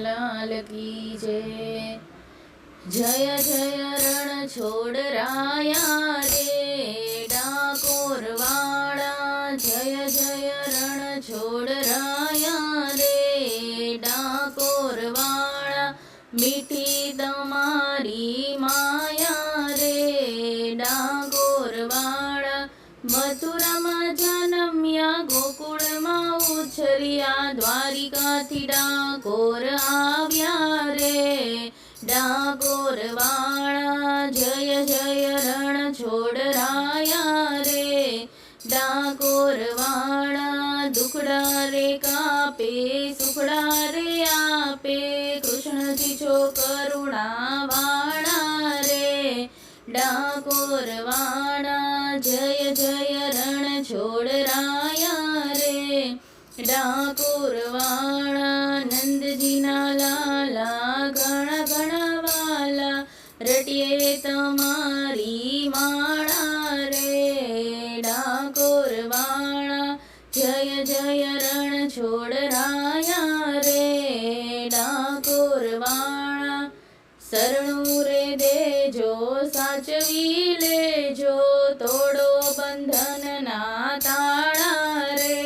लाल की जय। जय जय रण छोड़ राया रे डाकोर वाड़ा। जय जय रण छोड़ राया रे डाकोर वाड़ा। मीठी तमारी माया रे डाकोर वाड़ा। मथुराમાં જન્મ્યા ગોકુળમાં ઉછર્યા દ્વારિકાથી ડાકોર આવ્યા રે ડાકોર વાળા। જય જય રણ છોડ રાયા રે ડાકોર વાળા। દુખડા રે કાપે સુખડા રે આપે કૃષ્ણજી છો કરુણા વાળા રે डाकोर वाड़ा। जय जय रण छोड़ राया रे डाकोर वाड़ा। नंद जी ना लाला घणा घणा वाला रटिए तमारी माळा रे डाकोर वाड़ा। जय जय रण छोड़ राया रे डाकोर वाड़ा। शरणु रे देजो साचवी लेजो तोड़ो बंधन ना ताड़ा रे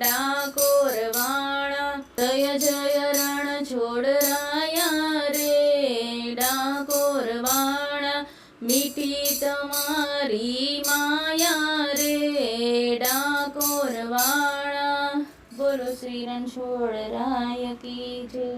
डाकोर वाड़ा। जय जय रण छोड़ राया रे डाकोर वाड़ा। मीठी तमारी माया रे डाकोर वाड़ा। बोलो श्री रणछोड़ राय की जय।